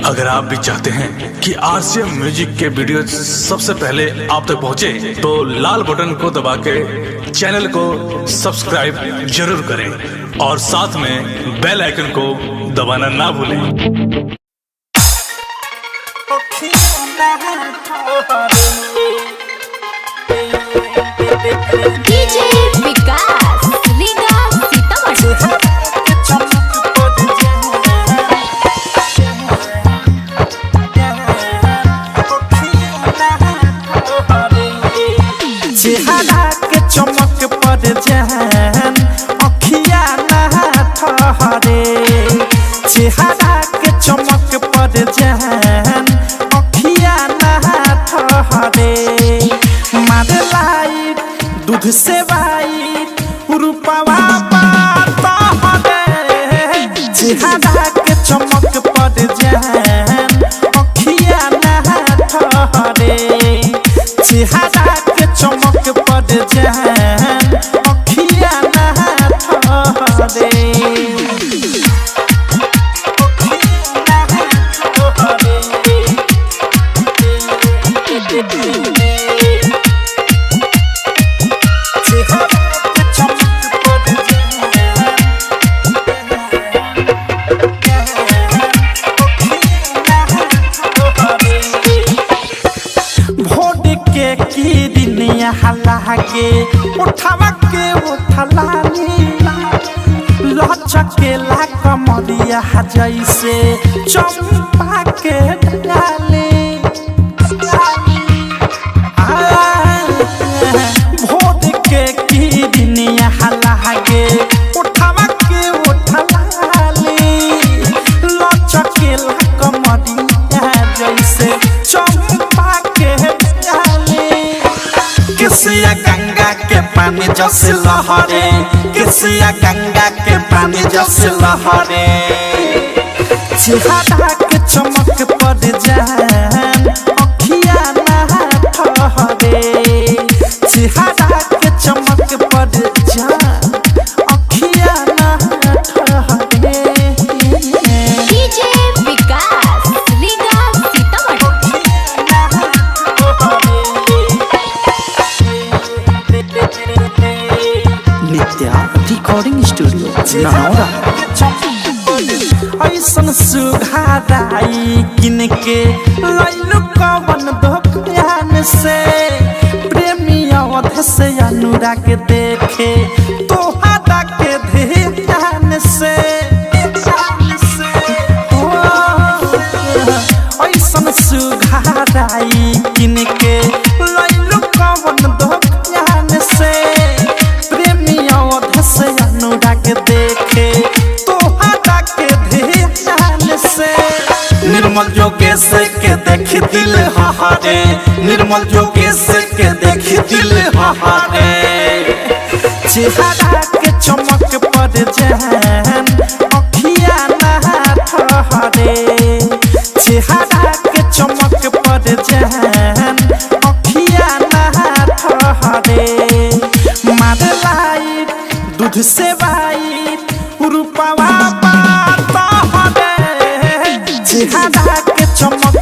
अगर आप भी चाहते हैं कि आरसीएम म्यूजिक के वीडियो सबसे पहले आप तक पहुंचे, तो लाल बटन को दबा के चैनल को सब्सक्राइब जरूर करें और साथ में बेल आइकन को दबाना ना भूलें। डीजे विकास लीगा सीतामढ़ी। चेहरा के चमक पर जहन अखिया ना ठहरे, चेहरा के चमक पर जहन अखिया ना ठहरे। मार लाइट दूध से वाइट रूपवा तहरे, चेहरा के चमक पर जहन अखिया ना ठहरे, चेहरा के चमक पर जहन अखिया ना ठहरे। के उठावा के उठलानी लचकेला कमरिया जैसे चंपा के डाले। भोर के किरनिया लागे उठावा के उठलानी लचकेला कमरिया जैसे चंपा के डाले। किसिया गंगा के पानी जस लहरे, किसिया गंगा के पानी जस लहरे। चेहरा के चमक पर जहन अखिया ना ठहरे, चेहरा के चमक पर जहन अखिया ना ठहरे। डीजे विकास लीगा सीतामढ़ी। नित्या रिकॉर्डिंग स्टूडियो नौरा। ऐसन सुघाराई किन के लैलु कवन दुकान से, प्रेमी अवध से अनुराग देखे तोहरा के ध्यान से। ऐसन सुघाराई किन के लैलु कवन दुकान से, प्रेमी अवध से अनुराग देखे तोहरा के ध्यान से। निर्मल जोगेश के देख दिल हहारे, निर्मल जोगेश के देख दिल हहारे। चेहरा के चमक पर जहन अखिया ना ठहरे, चेहरा के चमक पर जहन अखिया ना ठहरे। मार लाइट दूध से वाइट रूपवा तहरे, चेहरा के चमक